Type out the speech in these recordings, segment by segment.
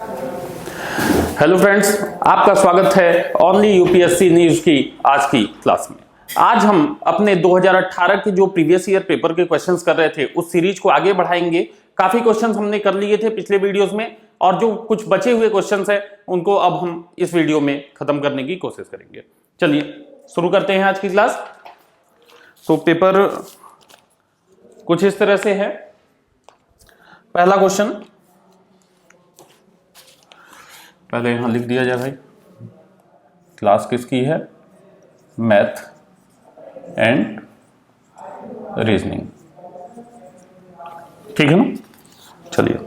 Hello friends, आपका स्वागत है ओनली यूपीएससी न्यूज की आज की क्लास में। आज हम अपने 2018 के जो प्रीवियस ईयर पेपर के क्वेश्चंस कर रहे थे उस सीरीज को आगे बढ़ाएंगे। काफी क्वेश्चंस हमने कर लिए थे पिछले वीडियोस में और जो कुछ बचे हुए क्वेश्चंस हैं उनको अब हम इस वीडियो में खत्म करने की कोशिश करेंगे। चलिए शुरू करते हैं आज की क्लास। तो पेपर कुछ इस तरह से है। पहला क्वेश्चन पहले यहां लिख दिया जाए भाई, क्लास किसकी है? मैथ एंड रीजनिंग, ठीक है ना। चलिए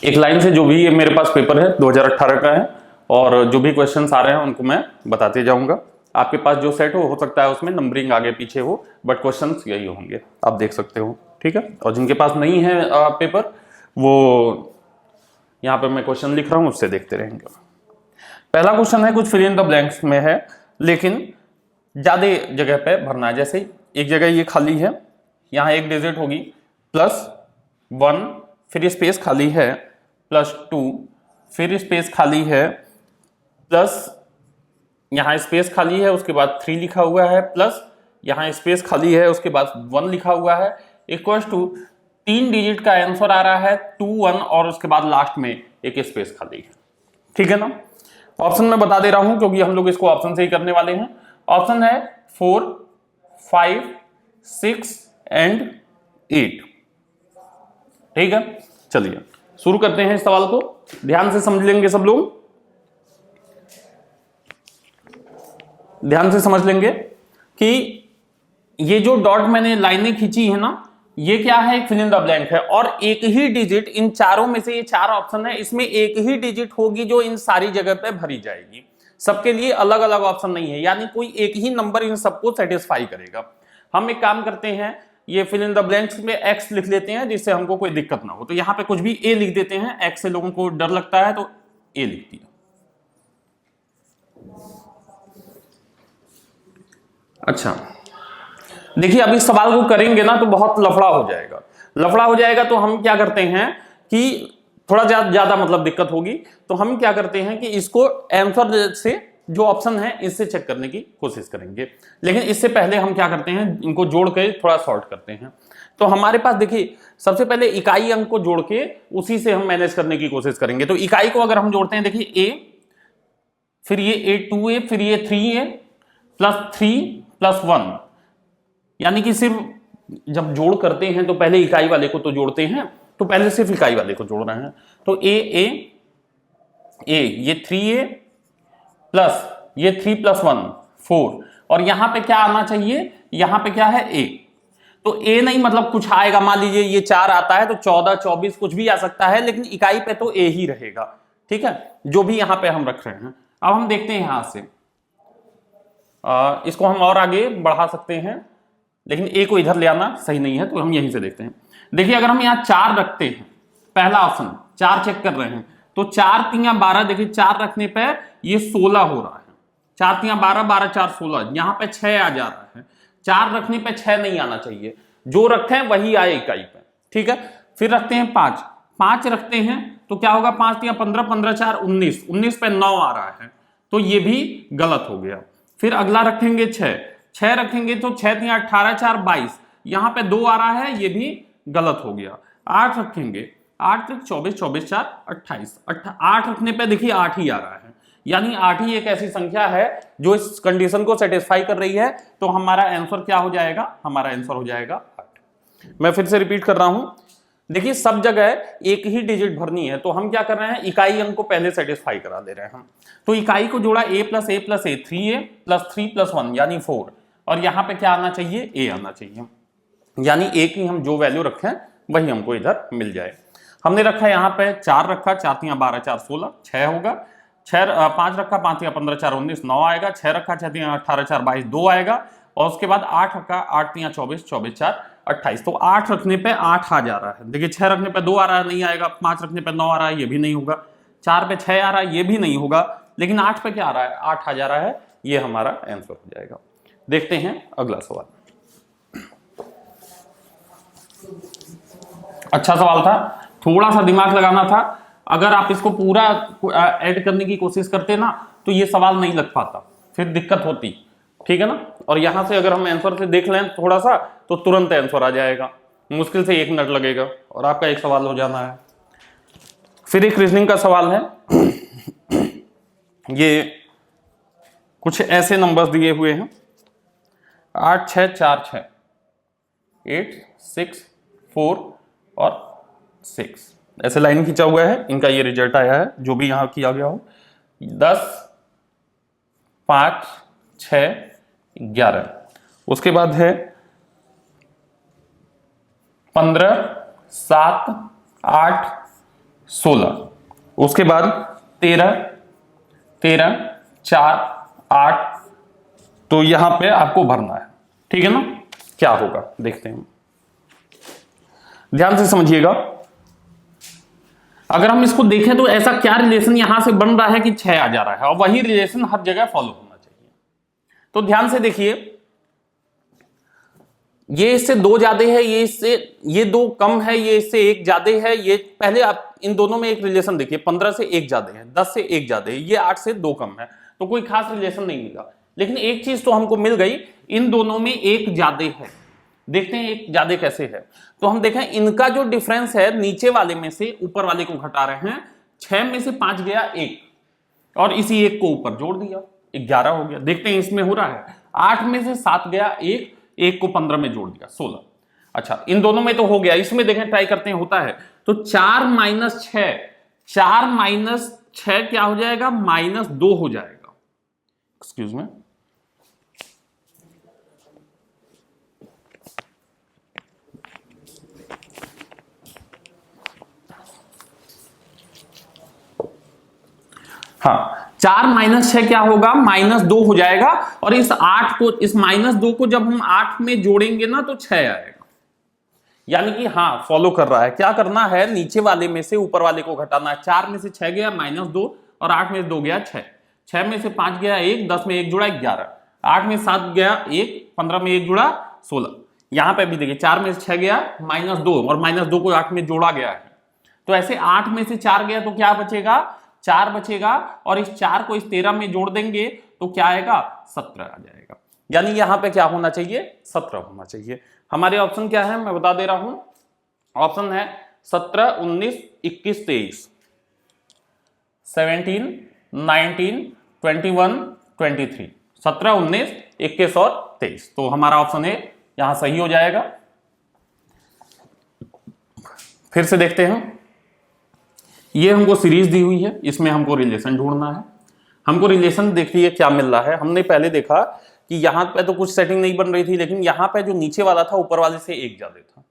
एक लाइन से जो भी ये मेरे पास पेपर है 2018 का है और जो भी क्वेश्चंस आ रहे हैं उनको मैं बताते जाऊंगा। आपके पास जो सेट हो सकता है उसमें नंबरिंग आगे पीछे हो, बट क्वेश्चंस यही होंगे, आप देख सकते हो, ठीक है। और जिनके पास नहीं है पेपर, वो यहाँ पे मैं क्वेश्चन लिख रहा हूं, उससे देखते रहेंगे। पहला क्वेश्चन है, कुछ फिल इन द ब्लैंक्स में है लेकिन ज्यादा जगह पे भरना है। जैसे एक जगह ये खाली है, यहाँ एक डिजिट होगी +1, फिर स्पेस खाली है +2, फिर स्पेस खाली है प्लस, यहाँ स्पेस खाली है उसके बाद 3 लिखा हुआ है, प्लस यहाँ स्पेस खाली है उसके बाद 1 लिखा हुआ है, इक्वल्स टू 3 डिजिट का आंसर आ रहा है 2 1 और उसके बाद लास्ट में एक स्पेस खाली है, ठीक है ना। ऑप्शन में बता दे रहा हूं क्योंकि हम लोग इसको ऑप्शन से ही करने वाले हैं। ऑप्शन है 4, 5, 6 एंड 8, ठीक है। चलिए शुरू करते हैं इस सवाल को, ध्यान से समझ लेंगे सब लोग, ध्यान से समझ लेंगे कि ये जो डॉट मैंने लाइनें खींची है ना, ये क्या है? एक फिल इन द ब्लैंक है और एक ही डिजिट, इन चारों में से ये 4 ऑप्शन है, इसमें एक ही डिजिट होगी जो इन सारी जगह पे भरी जाएगी। सबके लिए अलग अलग ऑप्शन नहीं है, यानी कोई एक ही नंबर इन सबको सेटिस्फाई करेगा। हम एक काम करते हैं, ये फिल इन द ब्लैंक्स में एक्स लिख लेते हैं जिससे हमको कोई दिक्कत ना हो। तो यहां पे कुछ भी ए लिख देते हैं, एक्स से लोगों को डर लगता है तो ए लिख दिया। अच्छा देखिए, अब इस सवाल को करेंगे ना तो बहुत लफड़ा हो जाएगा। लफड़ा हो जाएगा तो हम क्या करते हैं कि थोड़ा ज्यादा मतलब दिक्कत होगी, तो हम क्या करते हैं कि इसको आंसर से जो ऑप्शन है इससे चेक करने की कोशिश करेंगे। लेकिन इससे पहले हम क्या करते हैं, इनको जोड़ के थोड़ा सॉर्ट करते हैं। तो हमारे पास देखिए, सबसे पहले इकाई अंक को जोड़ के उसी से हम मैनेज करने की कोशिश करेंगे। तो इकाई को अगर हम जोड़ते हैं, देखिए a, फिर ये 2a, फिर ये 3a +3 +1, यानी कि सिर्फ जब जोड़ करते हैं तो पहले इकाई वाले को तो जोड़ते हैं, तो पहले सिर्फ इकाई वाले को जोड़ रहे हैं। तो a ये 3a प्लस ये 3 + 1 4, और यहां पे क्या आना चाहिए? यहां पे क्या है? a। तो a नहीं मतलब कुछ आएगा, मान लीजिए ये 4 आता है तो 14 24 कुछ भी आ सकता है, लेकिन इकाई पे तो a ही रहेगा, ठीक है, जो भी यहां पे हम रख रहे हैं। अब हम देखते हैं यहां से, इसको हम और आगे बढ़ा सकते हैं, लेकिन ए को इधर ले आना सही नहीं है, तो हम यहीं से देखते हैं। देखिए अगर हम यहाँ 4 रखते हैं, पहला ऑप्शन 4 चेक कर रहे हैं, तो 4 3 12, देखिए 4 रखने पे ये 16 हो रहा है, 4 3 12, 12 4 16, यहाँ पे 6 आ जा रहा है। 4 रखने पे 6 नहीं आना चाहिए, जो रखे हैं वही आए इकाई पे, ठीक है। फिर रखते हैं 5 रखते हैं तो क्या होगा? 5 3 15, 15 4 19, 19 पे 9 आ रहा है, तो ये भी गलत हो गया। फिर अगला रखेंगे 6 रखेंगे तो 6 3 18 4 22, यहां पे 2 आ रहा है, ये भी गलत हो गया। 8 रखेंगे, 8 3 24, 24 4 28, 8 रखने पे देखिए 8 ही आ रहा है, यानी 8 ही एक ऐसी संख्या है जो इस कंडीशन को सेटिस्फाई कर रही है। तो हमारा आंसर क्या हो जाएगा? हमारा आंसर हो जाएगा 8। मैं फिर से रिपीट कर रहा हूं, देखिए सब जगह एक ही डिजिट भरनी है, तो हम क्या कर रहे हैं? इकाई अंक को पहले सेटिस्फाई करा दे रहे हैं हम। तो इकाई को जोड़ा a + a + a, 3a + 3 + 1 यानी 4, और यहां पे क्या आना चाहिए? a आना चाहिए, यानी a की हम जो वैल्यू रखें वही हमको इधर मिल जाए। हमने रखा यहाँ पे 4 रखा, 4 3 12 4 16, 6 होगा। 5 रखा, 5 3 15 4 19, 9 आएगा। 6 रखा, 6 3 18 4 22, 2 आएगा। और उसके बाद 8 रखा, 8 3 24, 24 4 28, तो 8 रखने पे 8 आ जा रहा है। देखिए 6 रखने पे 2 आ रहा है, नहीं आएगा। 5 रखने पे 9 आ रहा है, ये भी नहीं होगा। 4 पे 6 आ रहा है, ये भी नहीं होगा। लेकिन 8 पे क्या आ रहा है? 8 आ जा रहा है, ये हमारा आंसर हो जाएगा। देखते हैं अगला सवाल। अच्छा सवाल था, थोड़ा सा दिमाग लगाना था, अगर आप इसको पूरा ऐड करने की कोशिश करते ना तो ये सवाल नहीं लग पाता, फिर दिक्कत होती, ठीक है ना। और यहां से अगर हम आंसर से देख लें थोड़ा सा तो तुरंत आंसर आ जाएगा, मुश्किल से 1 मिनट लगेगा और आपका एक सवाल हो जाना है। फिर एक रीजनिंग का सवाल है, ये कुछ ऐसे नंबर्स दिए हुए हैं 8 6 4 6, 8 6 4 और 6, ऐसे लाइन खींचा हुआ है, इनका ये रिजल्ट आया है जो भी यहां किया गया हो। 10 5 6 11, उसके बाद है 15 7 8 16, उसके बाद 13 13 4 8, तो यहां पे आपको भरना है, ठीक है ना। क्या होगा देखते हैं, ध्यान से समझिएगा। अगर हम इसको देखें तो ऐसा क्या रिलेशन यहां से बन रहा है कि 6 आ जा रहा है, और वही रिलेशन हर जगह फॉलो होना चाहिए। तो ध्यान से देखिए, ये इससे 2 ज्यादा है, ये 2 कम है, ये इससे 1 ज्यादा है। ये पहले आप इन दोनों में एक रिलेशन देखिए, 15 से 1 ज्यादा है, 10 से 1 ज्यादा है, ये 8 से 2 कम है, तो कोई खास रिलेशन नहीं मिला। लेकिन एक चीज तो हमको मिल गई, इन दोनों में 1 ज्यादा है। देखते हैं 1 ज्यादा कैसे है। तो हम देखें इनका जो डिफरेंस है, नीचे वाले में से ऊपर वाले को घटा रहे हैं। 6 में से 5 गया 1, और इसी 1 को ऊपर जोड़ दिया, 11 हो गया। देखते हैं इसमें हो रहा है। 8 में से 7 गया 1 को 15 में जोड़ दिया 16। अच्छा, इन दोनों में तो हो गया, इसमें देखें ट्राई करते हैं होता है। तो 4 माइनस 6, 4 माइनस 6 क्या हो जाएगा, -2 हो जाएगा। एक्सक्यूज मी, हाँ, 4 माइनस 6 क्या होगा, -2 हो जाएगा। और इस 8 को, इस -2 को जब हम 8 में जोड़ेंगे ना तो 6 आएगा। यानी कि हाँ, फॉलो कर रहा है। क्या करना है, नीचे वाले में से ऊपर वाले को घटाना है। 4 में से 6 गया -2, और 8 में से 2 गया 6, 6 में से 5 गया 1, 10 में 1 जुड़ा 11, 8 में 7 गया 1, 15 में 1 जुड़ा 16। यहां पे भी देखिए 4 में से 6 गया -2, और -2 को 8 में जोड़ा गया है। तो ऐसे 8 में से 4 गया तो क्या बचेगा, 4 बचेगा, और इस 4 को इस 13 में जोड़ देंगे तो क्या आएगा, 17 आ जाएगा। यानी यहां पे क्या होना चाहिए, 17 होना चाहिए। हमारे ऑप्शन क्या है मैं बता दे रहा हूं, ऑप्शन है 17 19 21 23, 17 19 21 23, 17 19 21 और 23। तो हमारा ऑप्शन है यहां सही हो जाएगा। फिर से देखते हैं, ये हमको सीरीज दी हुई है, इसमें हमको रिलेशन ढूंढना है। हमको रिलेशन देखिए क्या मिल रहा है। हमने पहले देखा कि यहां पे तो कुछ सेटिंग नहीं बन रही थी, लेकिन यहां पे जो नीचे वाला था ऊपर वाले से 1 ज्यादा था,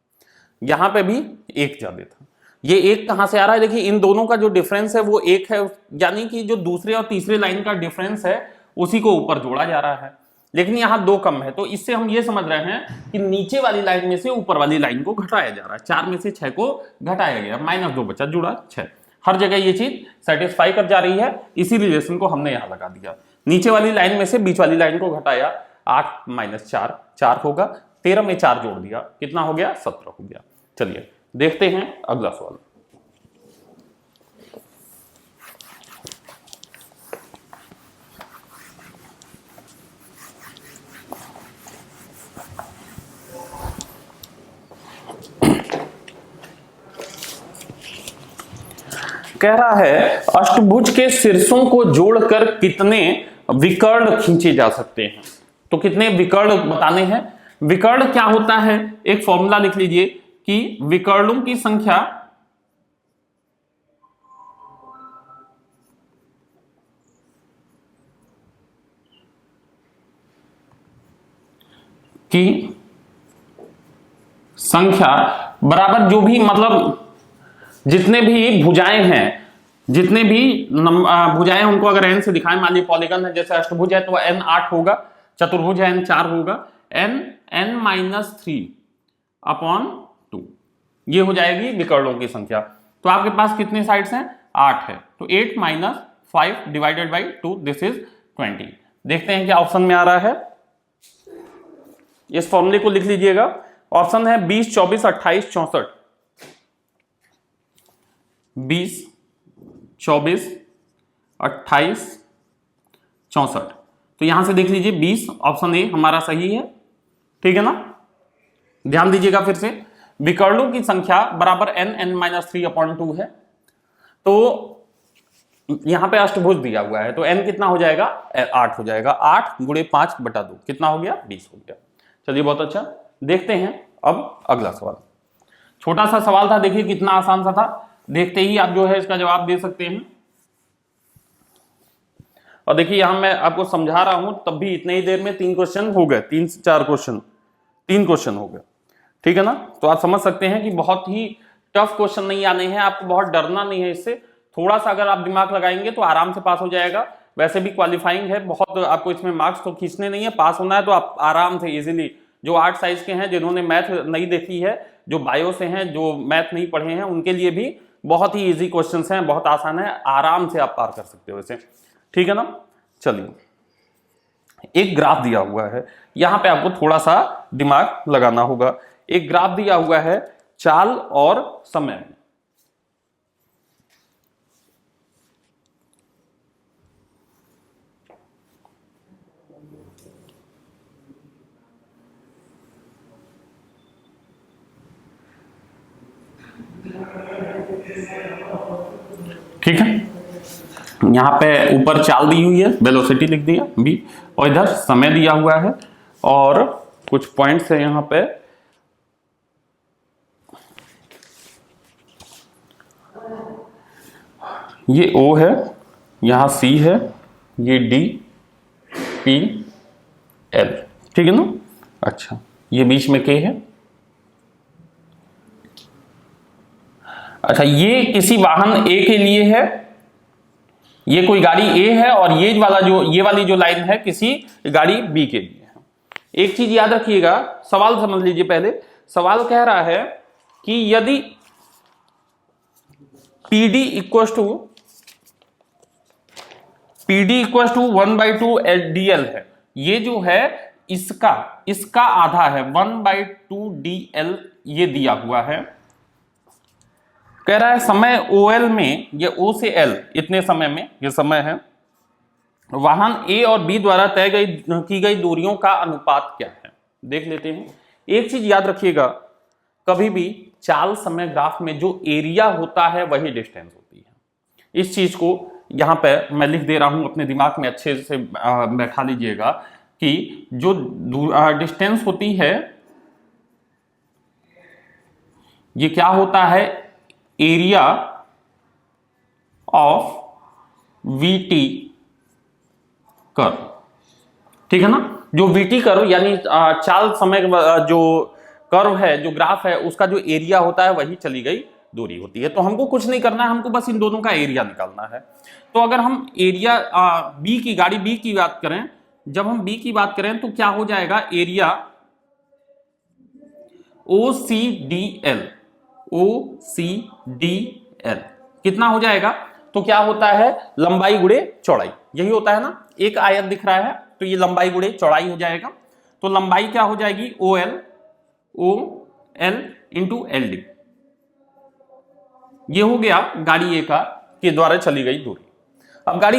यहां पे भी 1 ज्यादा था। ये 1 कहां से आ रहा है, देखिए इन दोनों का जो डिफरेंस है वो 1 है, यानी कि जो दूसरे और तीसरे लाइन का डिफरेंस है उसी को ऊपर जोड़ा जा रहा है। लेकिन यहां 2 कम है, तो इससे हम ये समझ रहे हैं कि नीचे वाली लाइन में से ऊपर वाली लाइन को घटाया जा रहा है। 4 में से 6 को घटाया गया, -2 बचा, जुड़ा 6। हर जगह ये चीज सेटिस्फाई कर जा रही है, इसी रिलेशन को हमने यहां लगा दिया। नीचे वाली लाइन में से बीच वाली लाइन को घटाया, 8 - 4 4 होगा, 13 में 4 जोड़ दिया, कितना हो गया, 17 हो गया। चलिए देखते हैं अगला सवाल। कह रहा है अष्टभुज के शीर्षों को जोड़कर कितने विकर्ण खींचे जा सकते हैं। तो कितने विकर्ण बताने हैं। विकर्ण क्या होता है, एक फॉर्मूला लिख लीजिए कि विकर्णों की संख्या बराबर जो भी, मतलब जितने भी भुजाएं हैं, जितने भी भुजाएं उनको अगर n से दिखाएं, मान लीजिए पॉलीगन है, जैसे अष्टभुज है तो n 8 होगा, चतुर्भुज है n 4 होगा, n-3/2 ये हो जाएगी विकर्णों की संख्या। तो आपके पास कितने साइड्स हैं, 8 है, तो 8 - 5 / 2 दिस इज 20। देखते हैं क्या ऑप्शन में आ रहा है। इस फॉर्मूले को लिख लीजिएगा। ऑप्शन है 20 24 28 64, 20 24, 28, 64। तो यहां से देख लीजिए 20, ऑप्शन ए हमारा सही है। ठीक है ना, ध्यान दीजिएगा फिर से, विकर्णों की संख्या बराबर n(n-3/2) है। तो यहां पे अष्टभुज दिया हुआ है, तो n कितना हो जाएगा, 8 हो जाएगा। 8 × 5/2 कितना हो गया, 20 हो गया। चलिए बहुत अच्छा, देखते हैं अब अगला सवाल। छोटा सा सवाल था, देखिए कितना आसान सा था, देखते ही आप जो है इसका जवाब दे सकते हैं। और देखिए यहां मैं आपको समझा रहा हूं, तब भी इतने ही देर में 3 क्वेश्चन हो गए, 3 से 4 क्वेश्चन, 3 क्वेश्चन हो गए। ठीक है ना, तो आप समझ सकते हैं कि बहुत ही टफ क्वेश्चन नहीं आने हैं, आपको बहुत डरना नहीं है इससे। थोड़ा सा अगर आप दिमाग लगाएंगे तो आराम से पास हो जाएगा। वैसे भी क्वालिफाइंग है, बहुत आपको इसमें मार्क्स तो खींचने नहीं है, पास होना है तो आप आराम से इजीली, जो 8 साइज के हैं, जिन्होंने मैथ नहीं देखी है, जो बायो से हैं, जो मैथ नहीं पढ़े हैं, उनके लिए भी बहुत ही इजी क्वेश्चंस हैं, बहुत आसान है, आराम से आप पार कर सकते हो इसे। ठीक है ना, चलिए एक ग्राफ दिया हुआ है, यहां पे आपको थोड़ा सा दिमाग लगाना होगा। एक ग्राफ दिया हुआ है चाल और समय में। ठीक है, यहां पे ऊपर चाल दी हुई है, वेलोसिटी लिख दिया v, और इधर समय दिया हुआ है और कुछ पॉइंट्स है यहां पे। ये O है, यहां C है, ये D, P, L। ठीक है ना, अच्छा ये बीच में K है। अच्छा ये किसी वाहन A के लिए है, ये कोई गाड़ी A है, और ये वाली जो लाइन है किसी गाड़ी B के लिए है। एक चीज याद रखिएगा, सवाल समझ लीजिए पहले। सवाल कह रहा है कि यदि PD इक्वल टू 1/2 dl है, ये जो है इसका आधा है 1/2 dl, ये दिया हुआ है। कह रहा है समय OL में, ये O से L इतने समय में, ये समय है, वाहन A और B द्वारा तय की गई दूरियों का अनुपात क्या है, देख लेते हैं। एक चीज याद रखिएगा, कभी भी चाल समय ग्राफ में जो एरिया होता है वही डिस्टेंस होती है। इस चीज को यहां पे मैं लिख दे रहा हूं, अपने दिमाग में अच्छे से बैठा लीजिएगा कि जो डिस्टेंस होती है, ये क्या होता है, एरिया ऑफ VT कर्व। ठीक है ना, जो VT कर्व यानी चाल समय जो कर्व है, जो ग्राफ है, उसका जो एरिया होता है वही चली गई दूरी होती है। तो हमको कुछ नहीं करना है, हमको बस इन दोनों का एरिया निकालना है। तो अगर हम एरिया गाड़ी B की बात करें, जब हम B की बात करें तो क्या हो जाएगा, एरिया OCDL कितना हो जाएगा, तो क्या होता है, लंबाई गुणे चौड़ाई, यही होता है ना। एक आयत दिख रहा है तो ये लंबाई गुणे चौड़ाई हो जाएगा। तो लंबाई क्या हो जाएगी, OL इंटू LD, ये हो गया गाड़ी A के द्वारा चली गई दूरी। अब गाड़ी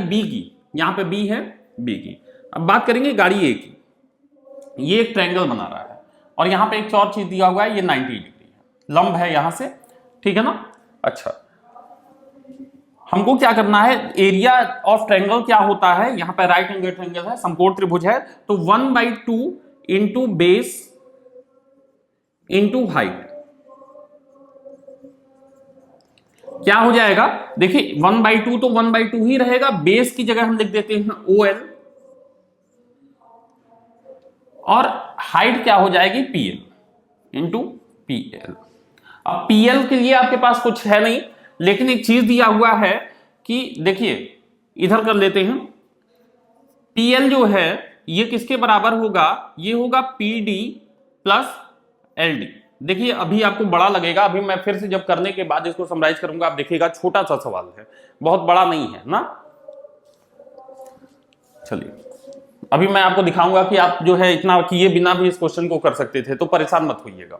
B की, यहां पे B है, B की अब बात करेंगे गाड़ी A की। ये एक ट्रायंगल बना रहा है और यहां पे एक और चीज दिया हुआ है, ये 90 डिग्री है, लंब है यहां से। ठीक है ना, अच्छा हमको क्या करना है, एरिया ऑफ ट्रायंगल क्या होता है, यहां पे राइट एंगल ट्रायंगल है, समकोण त्रिभुज है, तो 1/2 इंटू बेस इंटू हाइट क्या हो जाएगा, देखिए 1/2 तो 1/2 ही रहेगा, बेस की जगह हम लिख देते हैं OL, और हाइट क्या हो जाएगी PL इंटू PL। अब PL के लिए आपके पास कुछ है नहीं, लेकिन एक चीज दिया हुआ है कि देखिए इधर कर लेते हैं, PL जो है ये किसके बराबर होगा, ये होगा PD प्लस LD। देखिए अभी आपको बड़ा लगेगा, अभी मैं फिर से जब करने के बाद इसको समराइज करूंगा, आप देखिएगा छोटा सा सवाल है, बहुत बड़ा नहीं है ना। चलिए अभी मैं आपको दिखाऊंगा कि आप जो है इतना किए बिना भी इस क्वेश्चन को कर सकते थे, तो परेशान मत होइएगा।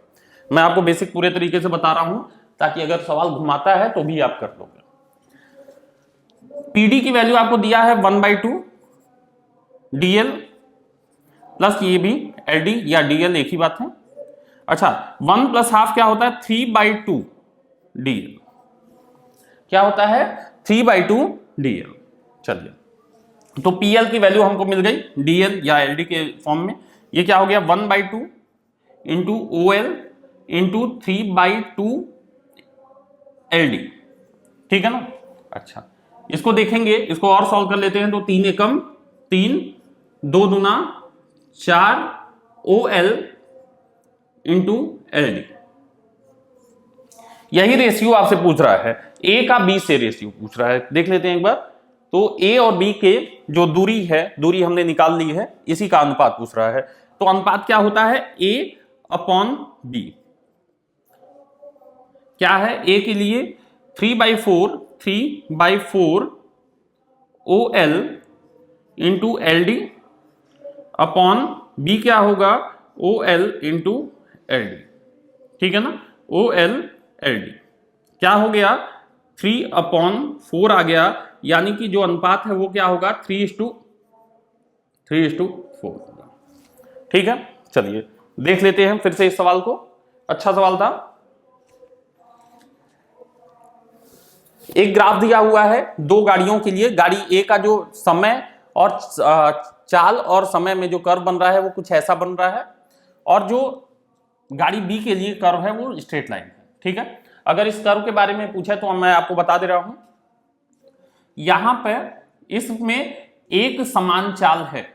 मैं आपको बेसिक पूरे तरीके से बता रहा हूं, ताकि अगर सवाल घुमाता है तो भी आप कर लोगे। पीडी की वैल्यू आपको दिया है 1/2 डीएल प्लस ये भी एलडी या डीएल एक ही बात है। अच्छा 1 प्लस हाफ क्या होता है 3/2 डीएल, क्या होता है 3/2 डीएल। चलिए तो पीएल की वैल्यू हमको मिल गई डीएल या एलडी के फॉर्म में। ये क्या हो गया 1/2 इंटू ओएल इंटू 3/2 एलडी, ठीक है ना। अच्छा इसको देखेंगे, इसको और सॉल्व कर लेते हैं। तो 3 एकम 3, 2 दूना 4 ओएल इंटू एलडी, यही रेशियो आपसे पूछ रहा है। ए का बी से रेशियो पूछ रहा है, देख लेते हैं एक बार। तो ए और बी के जो दूरी है, दूरी हमने निकाल ली है, इसी का अनुपात पूछ रहा है। तो अनुपात क्या होता है ए अपॉन बी, क्या है ए के लिए 3/4 OL into LD upon B क्या होगा OL इंटू एलडी, ठीक है ना। OL LD क्या हो गया 3/4 आ गया, यानी कि जो अनुपात है वो क्या होगा 3:4, ठीक है। चलिए देख लेते हैं फिर से इस सवाल को, अच्छा सवाल था। एक ग्राफ दिया हुआ है दो गाड़ियों के लिए। गाड़ी ए का जो समय और चाल और समय में जो कर्व बन रहा है वो कुछ ऐसा बन रहा है, और जो गाड़ी बी के लिए कर्व है वो स्ट्रेट लाइन है, ठीक है। अगर इस कर्व के बारे में पूछे तो मैं आपको बता दे रहा हूं, यहां पर इसमें एक समान चाल है,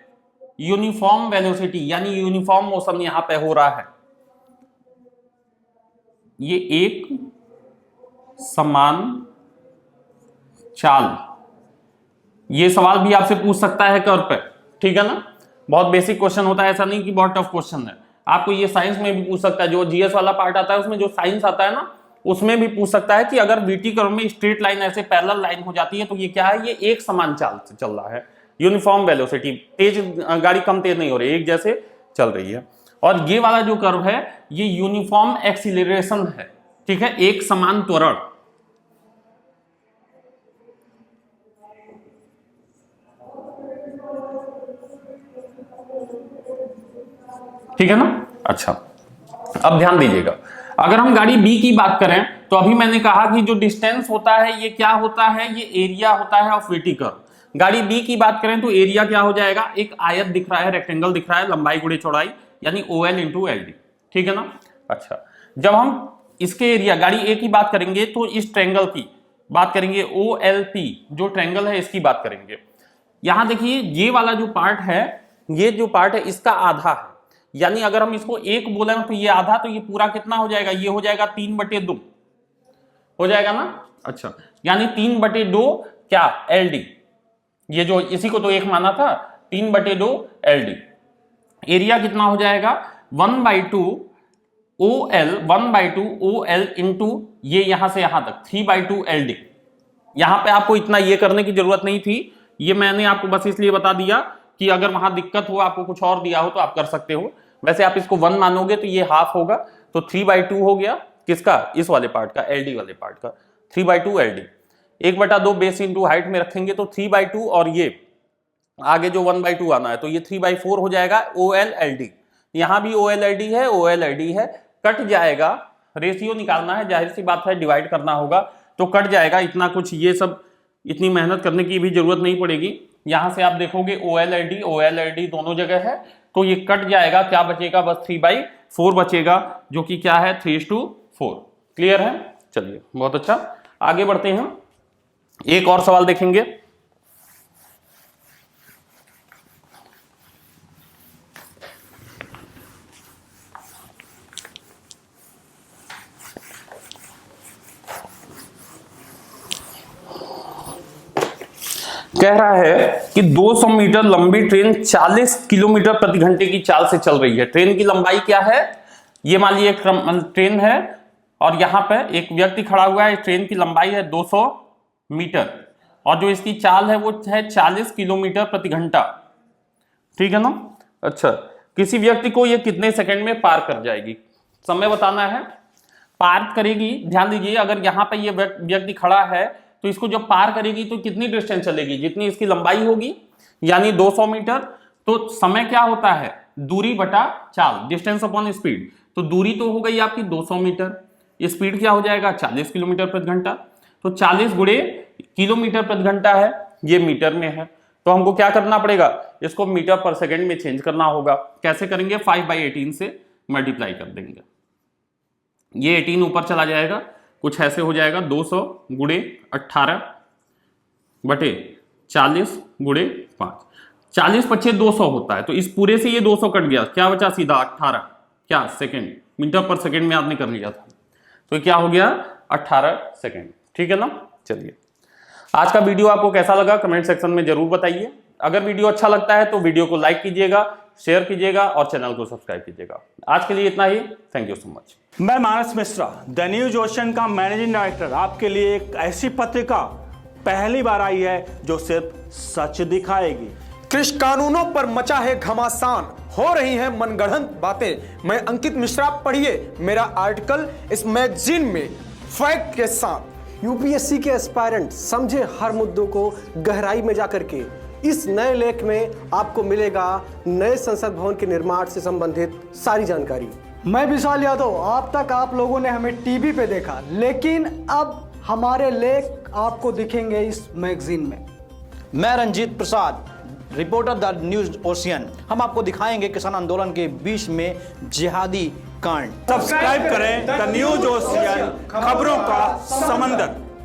यूनिफॉर्म वेलोसिटी यानी यूनिफॉर्म मोशन यहां पे हो रहा है। ये एक समान चाल, ये सवाल भी आपसे पूछ सकता है कर्व पे, ठीक है ना। बहुत बेसिक क्वेश्चन होता है, ऐसा नहीं कि बहुत टफ क्वेश्चन है। आपको ये साइंस में भी पूछ सकता है, जो जीएस वाला पार्ट आता है उसमें जो साइंस आता है ना, उसमें भी पूछ सकता है कि अगर वीटी कर्व में स्ट्रेट लाइन ऐसे पैरेलल लाइन हो जाती है तो ये क्या है, ये एक समान चाल से चल रहा है, यूनिफॉर्म वेलोसिटी, तेज गाड़ी कम तेज नहीं हो रही, एक जैसे चल रही है। और ये वाला जो कर्व है ये यूनिफॉर्म एक्सीलरेशन है, ठीक है, एक समान त्वरण, ठीक है ना। अच्छा अब ध्यान दीजिएगा, अगर हम गाड़ी बी की बात करें तो अभी मैंने कहा कि जो डिस्टेंस होता है ये क्या होता है, ये एरिया होता है ऑफ वीटी कर्व। गाड़ी बी की बात करें तो एरिया क्या हो जाएगा, एक आयत दिख रहा है, रेक्टेंगल दिख रहा है, लंबाई गुणे चौड़ाई यानी OL इंटू LD, ठीक है ना। अच्छा जब हम इसके एरिया गाड़ी ए की बात करेंगे तो इस ट्रायंगल की बात करेंगे, OLP जो ट्रायंगल है इसकी बात करेंगे। यहां देखिए ये वाला जो पार्ट है, ये जो पार्ट है इसका आधा है, यानी अगर हम इसको एक बोले तो ये आधा, तो ये पूरा कितना हो जाएगा, ये हो जाएगा 3/2 हो जाएगा ना। अच्छा यानी 3/2 क्या LD, ये जो इसी को तो एक माना था, 3/2 LD। एरिया कितना हो जाएगा 1/2 OL इंटू ये यहां से यहां तक 3/2 LD। यहां पे आपको इतना ये करने की जरूरत नहीं थी, ये मैंने आपको बस इसलिए बता दिया कि अगर वहां दिक्कत हो, आपको कुछ और दिया हो तो आप कर सकते हो। वैसे आप इसको 1 मानोगे तो ये हाफ होगा, तो 3/2 हो गया किसका, इस वाले पार्ट का, LD वाले पार्ट का 3/2 LD। 1/2 बेस इंटू हाइट में रखेंगे तो 3/2, और ये आगे जो 1/2 आना है तो ये 3/4 हो जाएगा OL LD। यहां भी OL LD है, OL LD है, कट जाएगा, रेशियो निकालना है, जाहिर सी बात है डिवाइड करना होगा तो कट जाएगा। इतना कुछ ये सब इतनी मेहनत करने की भी जरूरत नहीं पड़ेगी। यहां से आप देखोगे OL LD दोनों जगह है, तो ये कट जाएगा, क्या बचेगा बस 3/4 बचेगा, जो कि क्या है 3:4। क्लियर है। चलिए बहुत अच्छा, आगे बढ़ते हैं, एक और सवाल देखेंगे। कह रहा है कि 200 मीटर लंबी ट्रेन 40 किलोमीटर प्रति घंटे की चाल से चल रही है। ट्रेन की लंबाई क्या है, ये मान लीजिए एक ट्रेन है और यहां पे एक व्यक्ति खड़ा हुआ है, ट्रेन की लंबाई है 200 मीटर और जो इसकी चाल है वो है 40 किलोमीटर प्रति घंटा, ठीक है ना। अच्छा किसी व्यक्ति को ये कितने सेकंड में पार कर जाएगी, समय बताना है। पार करेगी, ध्यान दीजिए, अगर यहाँ पे ये व्यक्ति खड़ा है तो इसको जब पार करेगी तो कितनी डिस्टेंस चलेगी, जितनी इसकी लंबाई होगी, यानी 200 मीटर। तो समय क्या होता है, दूरी बटा चाल, डिस्टेंस अपॉन स्पीड। तो दूरी तो हो गई आपकी 200 मीटर, स्पीड क्या हो जाएगा 40 किलोमीटर प्रति घंटा। तो 40 गुणे किलोमीटर प्रति घंटा है, ये मीटर में है, तो हमको क्या करना पड़ेगा, इसको मीटर पर सेकंड में चेंज करना होगा। कैसे करेंगे, 5/18 से मल्टीप्लाई कर देंगे, ये 18 ऊपर चला जाएगा, कुछ ऐसे हो जाएगा 200 गुणे 18 बटे 40 गुणे 5, 40 25 200 होता है। तो इस पूरे से ये 200 कट गया, क्या बचा सीधा 18, क्या सेकंड, मीटर पर सेकंड में आपने कर लिया था, तो क्या हो गया 18 सेकंड। ठीक है ना। चलिए, आज का वीडियो आपको कैसा लगा कमेंट सेक्शन में जरूर बताइए। अगर वीडियो अच्छा लगता है तो वीडियो को लाइक कीजिएगा, शेयर कीजिएगा और चैनल को सब्सक्राइब कीजिएगा। आज के लिए इतना ही, थैंक यू सो मच। मैं मानस मिश्रा, द न्यूज ओशियन का मैनेजिंग डायरेक्टर, आपके लिए एक ऐसी पत्रिका पहली बार आई है जो सिर्फ सच दिखाएगी। कृषि कानूनों पर मचा है घमासान, हो रही हैं मनगढ़ंत बातें। मैं अंकित मिश्रा, पढ़िए मेरा आर्टिकल इस मैगजीन में फैक्ट के साथ। यूपीएससी के एस्पायरेंट समझे हर मुद्दों को गहराई में जाकर के। इस नए लेख में आपको मिलेगा नए संसद भवन के निर्माण से संबंधित सारी जानकारी। मैं विशाल यादव, अब तक आप लोगों ने हमें टीवी पे देखा, लेकिन अब हमारे लेख आपको दिखेंगे इस मैगजीन में। मैं Ranjit Prasad, reporter the news ocean. हम आपको दिखाएंगे किसान आंदोलन के बीच में जिहादी कांड। सब्सक्राइब करें द न्यूज ओशियन, खबरों का समंदर।